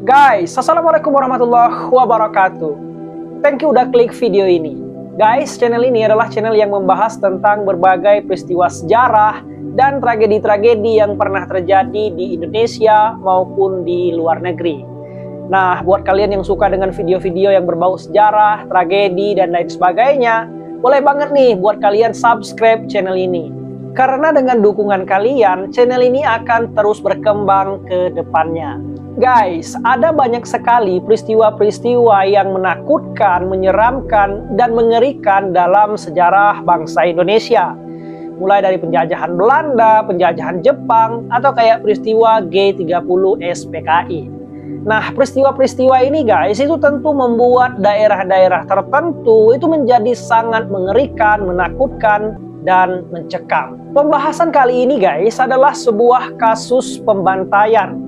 Guys, assalamualaikum warahmatullahi wabarakatuh. Thank you udah klik video ini. Guys, channel ini adalah channel yang membahas tentang berbagai peristiwa sejarah dan tragedi-tragedi yang pernah terjadi di Indonesia maupun di luar negeri. Nah, buat kalian yang suka dengan video-video yang berbau sejarah, tragedi, dan lain sebagainya, boleh banget nih buat kalian subscribe channel ini. Karena dengan dukungan kalian, channel ini akan terus berkembang ke depannya. Guys, ada banyak sekali peristiwa-peristiwa yang menakutkan, menyeramkan, dan mengerikan dalam sejarah bangsa Indonesia. Mulai dari penjajahan Belanda, penjajahan Jepang, atau kayak peristiwa G30 SPKI. Nah, peristiwa-peristiwa ini guys, itu tentu membuat daerah-daerah tertentu itu menjadi sangat mengerikan, menakutkan, dan mencekam. Pembahasan kali ini guys adalah sebuah kasus pembantaian.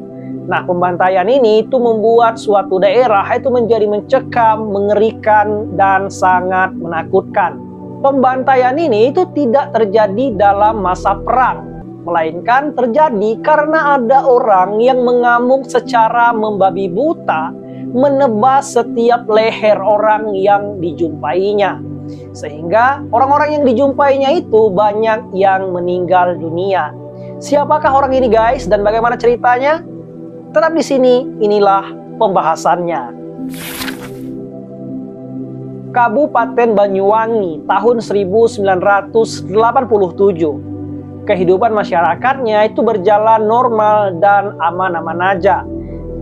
Nah, pembantaian ini itu membuat suatu daerah itu menjadi mencekam, mengerikan, dan sangat menakutkan. Pembantaian ini itu tidak terjadi dalam masa perang, melainkan terjadi karena ada orang yang mengamuk secara membabi buta, menebas setiap leher orang yang dijumpainya. Sehingga orang-orang yang dijumpainya itu banyak yang meninggal dunia. Siapakah orang ini guys dan bagaimana ceritanya? Tetap di sini, inilah pembahasannya. Kabupaten Banyuwangi tahun 1987. Kehidupan masyarakatnya itu berjalan normal dan aman-aman aja.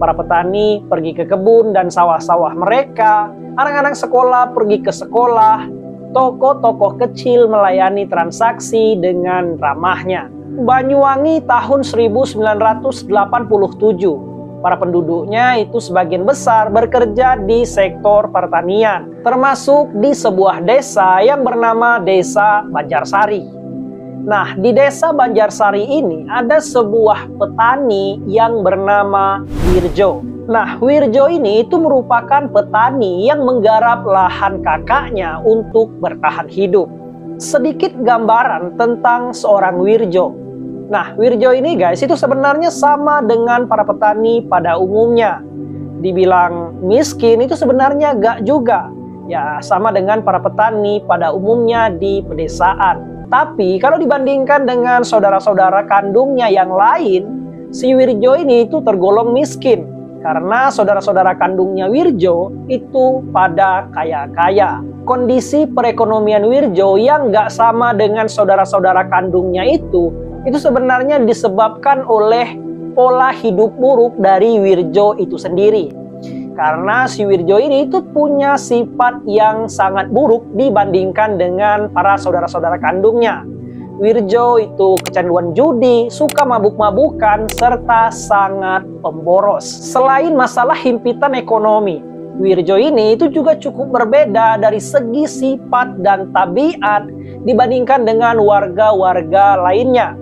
Para petani pergi ke kebun dan sawah-sawah mereka, anak-anak sekolah pergi ke sekolah, toko-toko kecil melayani transaksi dengan ramahnya. Banyuwangi tahun 1987. Para penduduknya itu sebagian besar bekerja di sektor pertanian, termasuk di sebuah desa yang bernama Desa Banjarsari. Nah, di Desa Banjarsari ini ada sebuah petani yang bernama Wirjo. Nah, Wirjo ini itu merupakan petani yang menggarap lahan kakaknya untuk bertahan hidup. Sedikit gambaran tentang seorang Wirjo. Nah, Wirjo ini guys itu sebenarnya sama dengan para petani pada umumnya. Dibilang miskin itu sebenarnya gak juga. Ya, sama dengan para petani pada umumnya di pedesaan. Tapi kalau dibandingkan dengan saudara-saudara kandungnya yang lain, si Wirjo ini itu tergolong miskin. Karena saudara-saudara kandungnya Wirjo itu pada kaya-kaya. Kondisi perekonomian Wirjo yang gak sama dengan saudara-saudara kandungnya itu sebenarnya disebabkan oleh pola hidup buruk dari Wirjo itu sendiri. Karena si Wirjo ini itu punya sifat yang sangat buruk dibandingkan dengan para saudara-saudara kandungnya. Wirjo itu kecanduan judi, suka mabuk-mabukan, serta sangat pemboros. Selain masalah himpitan ekonomi, Wirjo ini itu juga cukup berbeda dari segi sifat dan tabiat dibandingkan dengan warga-warga lainnya.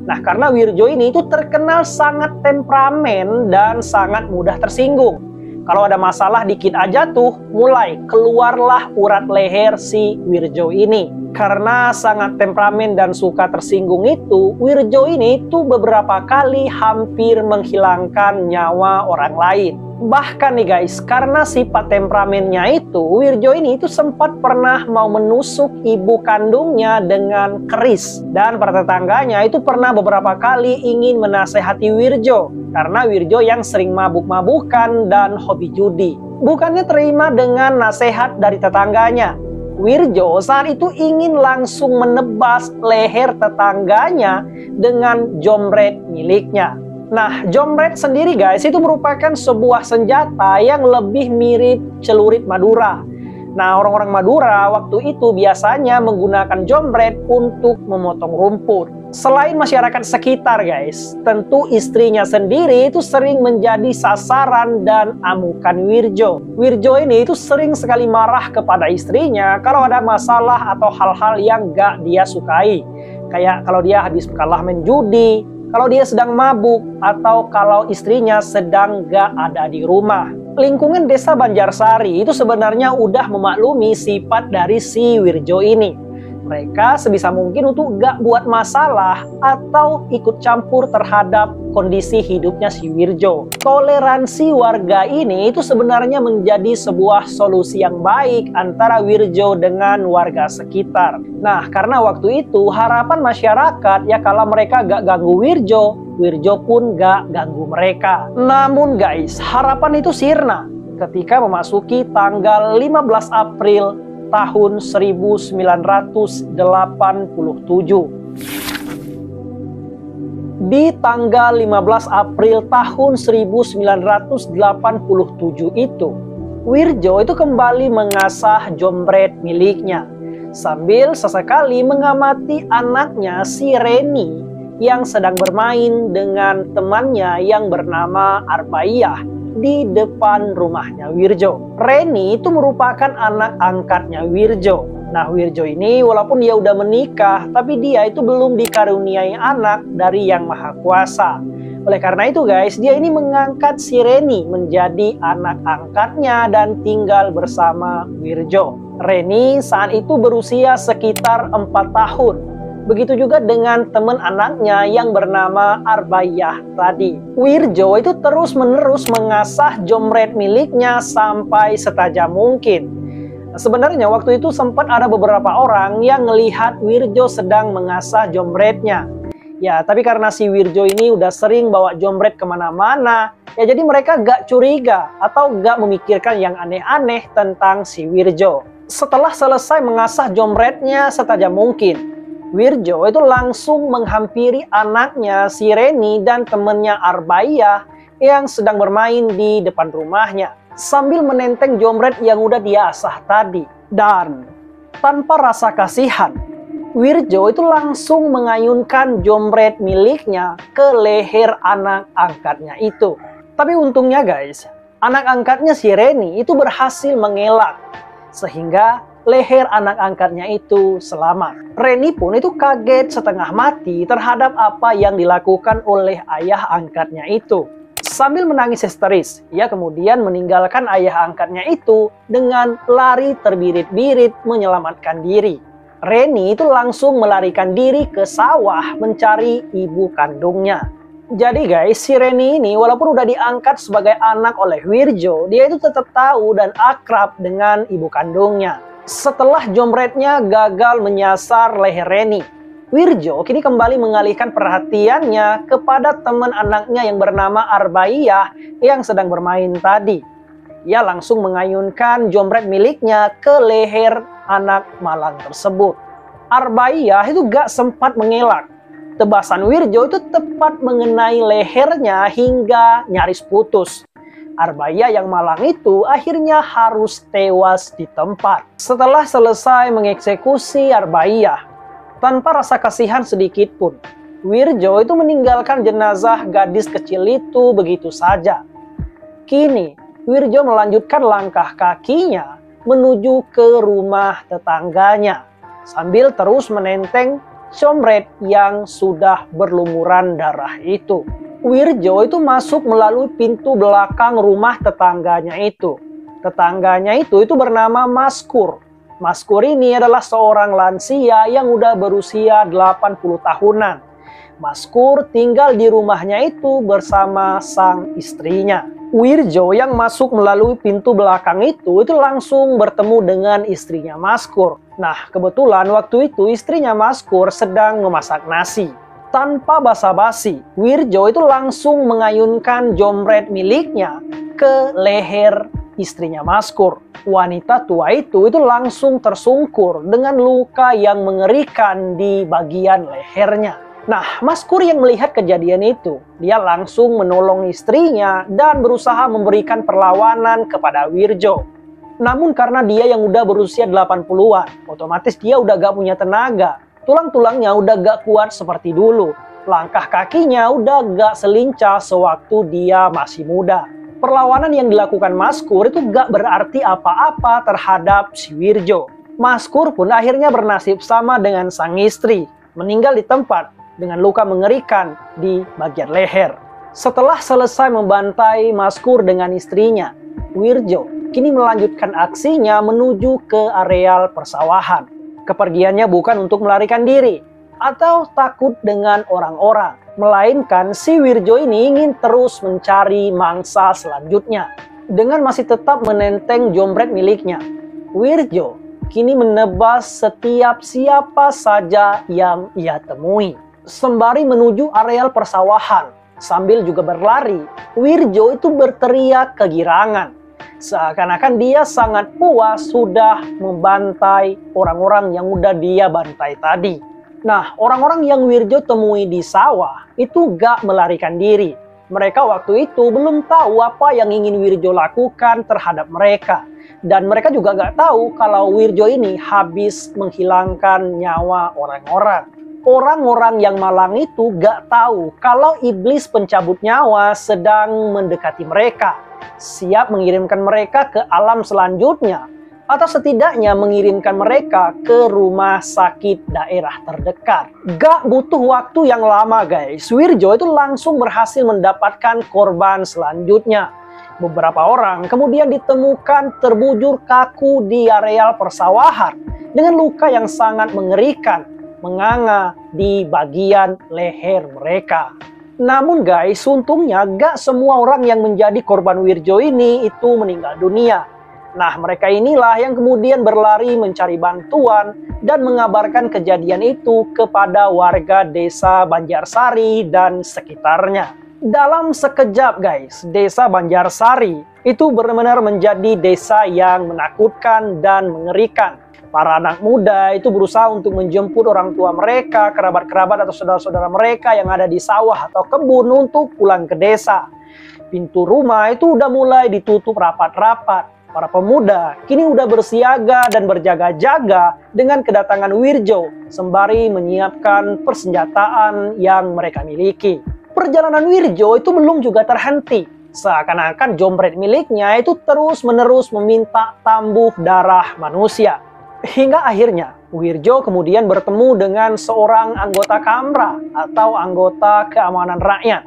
Nah, karena Wirjo ini itu terkenal sangat temperamen dan sangat mudah tersinggung. Kalau ada masalah dikit aja tuh, mulai keluarlah urat leher si Wirjo ini. Karena sangat temperamen dan suka tersinggung itu, Wirjo ini tuh beberapa kali hampir menghilangkan nyawa orang lain. Bahkan nih guys, karena sifat temperamennya itu, Wirjo ini itu sempat pernah mau menusuk ibu kandungnya dengan keris. Dan para tetangganya itu pernah beberapa kali ingin menasehati Wirjo. Karena Wirjo yang sering mabuk-mabukan dan hobi judi. Bukannya terima dengan nasihat dari tetangganya, Wirjo saat itu ingin langsung menebas leher tetangganya dengan jomret miliknya. Nah, jomret sendiri guys itu merupakan sebuah senjata yang lebih mirip celurit Madura. Nah, orang-orang Madura waktu itu biasanya menggunakan jomret untuk memotong rumput. Selain masyarakat sekitar guys, tentu istrinya sendiri itu sering menjadi sasaran dan amukan Wirjo. Wirjo ini itu sering sekali marah kepada istrinya kalau ada masalah atau hal-hal yang gak dia sukai. Kayak kalau dia habis kalah main judi, kalau dia sedang mabuk, atau kalau istrinya sedang gak ada di rumah. Lingkungan Desa Banjarsari itu sebenarnya udah memaklumi sifat dari si Wirjo ini. Mereka sebisa mungkin untuk gak buat masalah atau ikut campur terhadap kondisi hidupnya si Wirjo. Toleransi warga ini itu sebenarnya menjadi sebuah solusi yang baik antara Wirjo dengan warga sekitar. Nah, karena waktu itu harapan masyarakat ya kalau mereka gak ganggu Wirjo, Wirjo pun gak ganggu mereka. Namun guys, harapan itu sirna ketika memasuki tanggal 15 April tahun 1987. Di tanggal 15 April tahun 1987 itu, Wirjo itu kembali mengasah jomret miliknya sambil sesekali mengamati anaknya si Reni yang sedang bermain dengan temannya yang bernama Arbaiyah di depan rumahnya Wirjo. Reni itu merupakan anak angkatnya Wirjo. Nah, Wirjo ini walaupun dia udah menikah, tapi dia itu belum dikaruniai anak dari Yang Maha Kuasa. Oleh karena itu guys, dia ini mengangkat si Reni menjadi anak angkatnya dan tinggal bersama Wirjo. Reni saat itu berusia sekitar 4 tahun. Begitu juga dengan teman anaknya yang bernama Arbaiyah tadi. Wirjo itu terus-menerus mengasah jomret miliknya sampai setajam mungkin. Sebenarnya waktu itu sempat ada beberapa orang yang melihat Wirjo sedang mengasah jomretnya. Ya, tapi karena si Wirjo ini udah sering bawa jomret kemana-mana, ya jadi mereka gak curiga atau gak memikirkan yang aneh-aneh tentang si Wirjo. Setelah selesai mengasah jomretnya setajam mungkin, Wirjo itu langsung menghampiri anaknya si Reni dan temannya Arbaiyah yang sedang bermain di depan rumahnya sambil menenteng jomret yang udah dia asah tadi. Dan tanpa rasa kasihan, Wirjo itu langsung mengayunkan jomret miliknya ke leher anak angkatnya itu. Tapi untungnya guys, anak angkatnya si Reni itu berhasil mengelak sehingga leher anak angkatnya itu selamat. Reni pun itu kaget setengah mati terhadap apa yang dilakukan oleh ayah angkatnya itu. Sambil menangis histeris, ia kemudian meninggalkan ayah angkatnya itu dengan lari terbirit-birit menyelamatkan diri. Reni itu langsung melarikan diri ke sawah mencari ibu kandungnya. Jadi guys, si Reni ini walaupun udah diangkat sebagai anak oleh Wirjo, dia itu tetap tahu dan akrab dengan ibu kandungnya. Setelah jomretnya gagal menyasar leher Reni, Wirjo kini kembali mengalihkan perhatiannya kepada teman anaknya yang bernama Arbaiyah yang sedang bermain tadi. Ia langsung mengayunkan jomret miliknya ke leher anak malang tersebut. Arbaiyah itu gak sempat mengelak. Tebasan Wirjo itu tepat mengenai lehernya hingga nyaris putus. Arbaiyah yang malang itu akhirnya harus tewas di tempat. Setelah selesai mengeksekusi Arbaiyah, tanpa rasa kasihan sedikit pun, Wirjo itu meninggalkan jenazah gadis kecil itu begitu saja. Kini, Wirjo melanjutkan langkah kakinya menuju ke rumah tetangganya, sambil terus menenteng jomret yang sudah berlumuran darah itu. Wirjo itu masuk melalui pintu belakang rumah tetangganya itu. Tetangganya itu bernama Maskur. Maskur ini adalah seorang lansia yang udah berusia 80 tahunan. Maskur tinggal di rumahnya itu bersama sang istrinya. Wirjo yang masuk melalui pintu belakang itu langsung bertemu dengan istrinya Maskur. Nah, kebetulan waktu itu istrinya Maskur sedang memasak nasi. Tanpa basa-basi, Wirjo itu langsung mengayunkan jomret miliknya ke leher istrinya Maskur. Wanita tua itu langsung tersungkur dengan luka yang mengerikan di bagian lehernya. Nah, Maskur yang melihat kejadian itu, dia langsung menolong istrinya dan berusaha memberikan perlawanan kepada Wirjo. Namun karena dia yang udah berusia 80-an, otomatis dia udah gak punya tenaga. Tulang-tulangnya udah gak kuat seperti dulu. Langkah kakinya udah gak selincah sewaktu dia masih muda. Perlawanan yang dilakukan Maskur itu gak berarti apa-apa terhadap si Wirjo. Maskur pun akhirnya bernasib sama dengan sang istri, meninggal di tempat dengan luka mengerikan di bagian leher. Setelah selesai membantai Maskur dengan istrinya, Wirjo kini melanjutkan aksinya menuju ke areal persawahan. Kepergiannya bukan untuk melarikan diri atau takut dengan orang-orang, melainkan si Wirjo ini ingin terus mencari mangsa selanjutnya. Dengan masih tetap menenteng jombret miliknya, Wirjo kini menebas setiap siapa saja yang ia temui. Sembari menuju areal persawahan, sambil juga berlari, Wirjo itu berteriak kegirangan. Seakan-akan dia sangat puas sudah membantai orang-orang yang udah dia bantai tadi. Nah, orang-orang yang Wirjo temui di sawah itu gak melarikan diri. Mereka waktu itu belum tahu apa yang ingin Wirjo lakukan terhadap mereka. Dan mereka juga gak tahu kalau Wirjo ini habis menghilangkan nyawa orang-orang. Orang-orang yang malang itu gak tahu kalau iblis pencabut nyawa sedang mendekati mereka, siap mengirimkan mereka ke alam selanjutnya, atau setidaknya mengirimkan mereka ke rumah sakit daerah terdekat. Gak butuh waktu yang lama guys, Wirjo itu langsung berhasil mendapatkan korban selanjutnya. Beberapa orang kemudian ditemukan terbujur kaku di areal persawahan dengan luka yang sangat mengerikan, menganga di bagian leher mereka. Namun guys, untungnya gak semua orang yang menjadi korban Wirjo ini itu meninggal dunia. Nah, mereka inilah yang kemudian berlari mencari bantuan dan mengabarkan kejadian itu kepada warga desa Banjarsari dan sekitarnya. Dalam sekejap guys, desa Banjarsari itu benar-benar menjadi desa yang menakutkan dan mengerikan. Para anak muda itu berusaha untuk menjemput orang tua mereka, kerabat-kerabat atau saudara-saudara mereka yang ada di sawah atau kebun untuk pulang ke desa. Pintu rumah itu udah mulai ditutup rapat-rapat. Para pemuda kini udah bersiaga dan berjaga-jaga dengan kedatangan Wirjo, sembari menyiapkan persenjataan yang mereka miliki. Perjalanan Wirjo itu belum juga terhenti. Seakan-akan jombret miliknya itu terus-menerus meminta tambuh darah manusia. Hingga akhirnya Wirjo kemudian bertemu dengan seorang anggota Kamra atau anggota keamanan rakyat.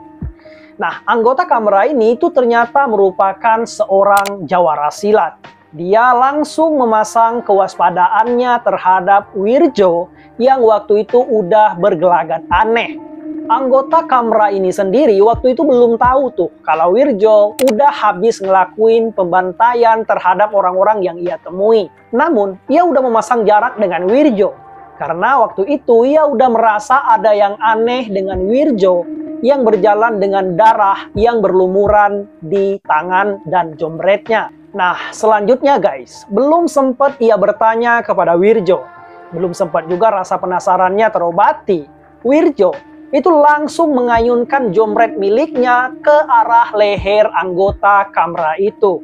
Nah, anggota Kamra ini itu ternyata merupakan seorang jawara silat. Dia langsung memasang kewaspadaannya terhadap Wirjo yang waktu itu udah bergelagat aneh. Anggota Kamra ini sendiri waktu itu belum tahu tuh kalau Wirjo udah habis ngelakuin pembantaian terhadap orang-orang yang ia temui. Namun, ia udah memasang jarak dengan Wirjo. Karena waktu itu ia udah merasa ada yang aneh dengan Wirjo yang berjalan dengan darah yang berlumuran di tangan dan jombretnya. Nah, selanjutnya guys, belum sempat ia bertanya kepada Wirjo. Belum sempat juga rasa penasarannya terobati. Wirjo itu langsung mengayunkan jombret miliknya ke arah leher anggota Kamra itu.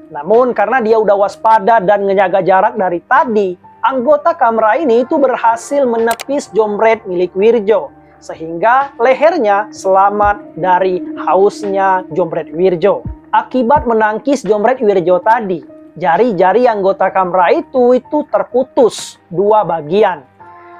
Namun karena dia udah waspada dan menjaga jarak dari tadi, anggota Kamra ini itu berhasil menepis jombret milik Wirjo. Sehingga lehernya selamat dari hausnya jombret Wirjo. Akibat menangkis jombret Wirjo tadi, jari-jari anggota Kamra itu terputus dua bagian.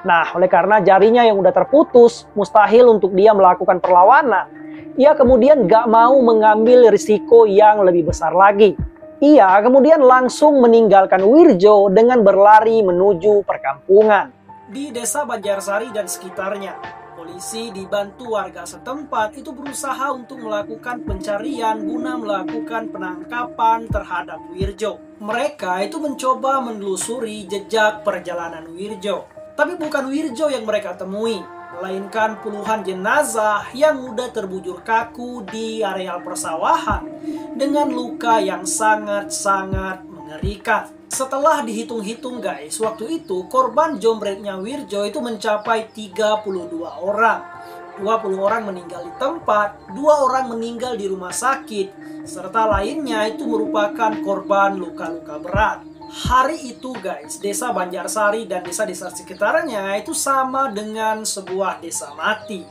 Nah, oleh karena jarinya yang udah terputus, mustahil untuk dia melakukan perlawanan. Ia kemudian gak mau mengambil risiko yang lebih besar lagi. Ia kemudian langsung meninggalkan Wirjo dengan berlari menuju perkampungan. Di desa Banjarsari dan sekitarnya, polisi dibantu warga setempat itu berusaha untuk melakukan pencarian guna melakukan penangkapan terhadap Wirjo. Mereka itu mencoba menelusuri jejak perjalanan Wirjo. Tapi bukan Wirjo yang mereka temui, melainkan puluhan jenazah yang mudah terbujur kaku di areal persawahan dengan luka yang sangat-sangat mengerikan. Setelah dihitung-hitung guys, waktu itu korban jombretnya Wirjo itu mencapai 32 orang. 20 orang meninggal di tempat, 2 orang meninggal di rumah sakit, serta lainnya itu merupakan korban luka-luka berat. Hari itu guys, desa Banjarsari dan desa-desa sekitarnya itu sama dengan sebuah desa mati.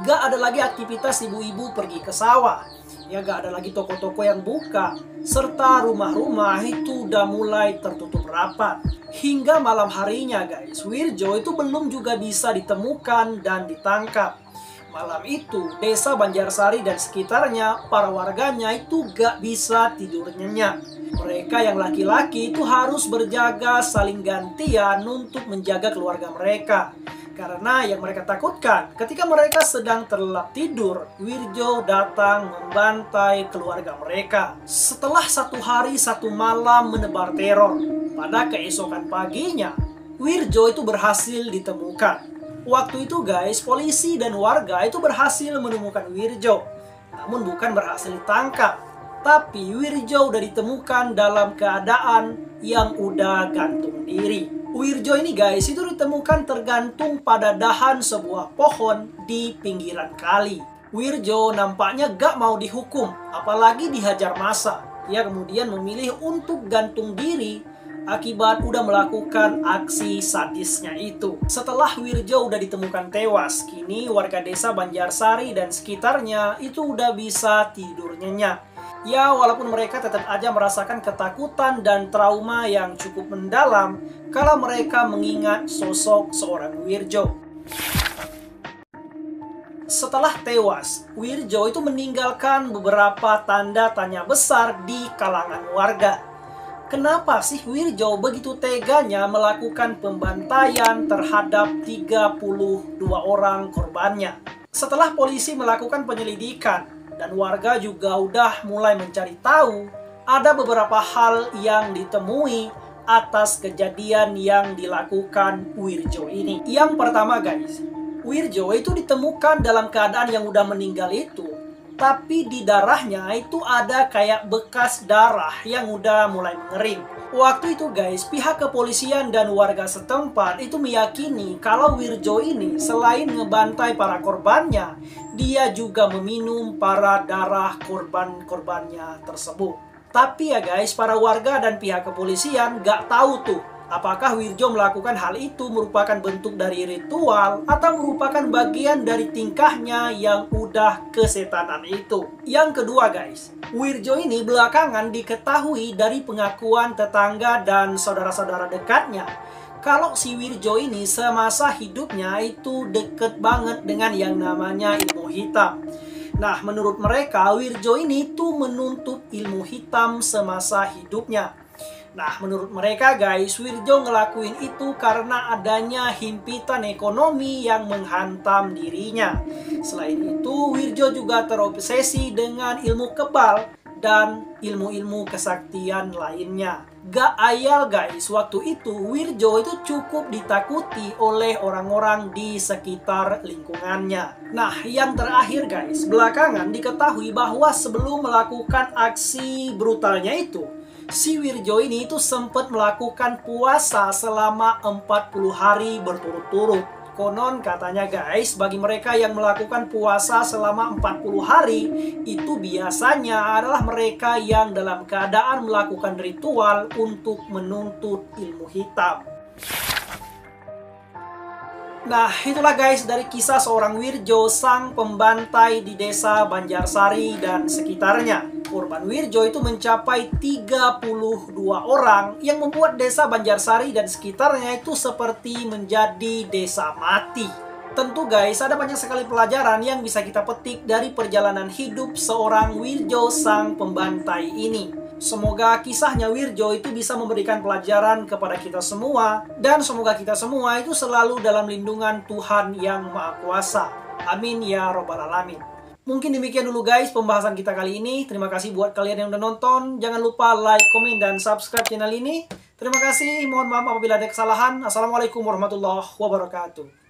Gak ada lagi aktivitas ibu-ibu pergi ke sawah. Ya gak ada lagi toko-toko yang buka. Serta rumah-rumah itu udah mulai tertutup rapat. Hingga malam harinya guys, Wirjo itu belum juga bisa ditemukan dan ditangkap. Malam itu, desa Banjarsari dan sekitarnya, para warganya itu gak bisa tidur nyenyak. Mereka yang laki-laki itu harus berjaga saling gantian untuk menjaga keluarga mereka. Karena yang mereka takutkan, ketika mereka sedang terlelap tidur, Wirjo datang membantai keluarga mereka. Setelah 1 hari 1 malam menebar teror, pada keesokan paginya, Wirjo itu berhasil ditemukan. Waktu itu guys, polisi dan warga itu berhasil menemukan Wirjo. Namun bukan berhasil ditangkap, tapi Wirjo udah ditemukan dalam keadaan yang udah gantung diri. Wirjo ini guys itu ditemukan tergantung pada dahan sebuah pohon di pinggiran kali. Wirjo nampaknya gak mau dihukum, apalagi dihajar massa. Ia kemudian memilih untuk gantung diri akibat udah melakukan aksi sadisnya itu. Setelah Wirjo udah ditemukan tewas, kini warga desa Banjarsari dan sekitarnya itu udah bisa tidur nyenyak. Ya, walaupun mereka tetap aja merasakan ketakutan dan trauma yang cukup mendalam kalau mereka mengingat sosok seorang Wirjo. Setelah tewas, Wirjo itu meninggalkan beberapa tanda tanya besar di kalangan warga. Kenapa sih Wirjo begitu teganya melakukan pembantaian terhadap 32 orang korbannya? Setelah polisi melakukan penyelidikan, dan warga juga udah mulai mencari tahu, ada beberapa hal yang ditemui atas kejadian yang dilakukan Wirjo ini. Yang pertama guys, Wirjo itu ditemukan dalam keadaan yang udah meninggal itu, tapi di darahnya itu ada kayak bekas darah yang udah mulai mengering. Waktu itu guys, pihak kepolisian dan warga setempat itu meyakini kalau Wirjo ini selain ngebantai para korbannya, dia juga meminum para darah korban-korbannya tersebut. Tapi ya guys, para warga dan pihak kepolisian gak tahu tuh apakah Wirjo melakukan hal itu merupakan bentuk dari ritual atau merupakan bagian dari tingkahnya yang udah kesetanan itu. Yang kedua guys, Wirjo ini belakangan diketahui dari pengakuan tetangga dan saudara-saudara dekatnya kalau si Wirjo ini semasa hidupnya itu deket banget dengan yang namanya ilmu hitam. Nah, menurut mereka Wirjo ini tuh menuntut ilmu hitam semasa hidupnya. Nah, menurut mereka guys, Wirjo ngelakuin itu karena adanya himpitan ekonomi yang menghantam dirinya. Selain itu, Wirjo juga terobsesi dengan ilmu kebal dan ilmu-ilmu kesaktian lainnya. Gak ayal guys, waktu itu Wirjo itu cukup ditakuti oleh orang-orang di sekitar lingkungannya. Nah, yang terakhir guys, belakangan diketahui bahwa sebelum melakukan aksi brutalnya itu, si Wirjo ini itu sempat melakukan puasa selama 40 hari berturut-turut. Konon katanya guys, bagi mereka yang melakukan puasa selama 40 hari, itu biasanya adalah mereka yang dalam keadaan melakukan ritual untuk menuntut ilmu hitam. Nah, itulah guys dari kisah seorang Wirjo, sang pembantai di desa Banjarsari dan sekitarnya. Korban Wirjo itu mencapai 32 orang yang membuat desa Banjarsari dan sekitarnya itu seperti menjadi desa mati. Tentu guys, ada banyak sekali pelajaran yang bisa kita petik dari perjalanan hidup seorang Wirjo, sang pembantai ini. Semoga kisahnya Wirjo itu bisa memberikan pelajaran kepada kita semua, dan semoga kita semua itu selalu dalam lindungan Tuhan yang Maha Kuasa. Amin ya robbal alamin. Mungkin demikian dulu guys pembahasan kita kali ini. Terima kasih buat kalian yang udah nonton. Jangan lupa like, komen, dan subscribe channel ini. Terima kasih. Mohon maaf apabila ada kesalahan. Assalamualaikum warahmatullahi wabarakatuh.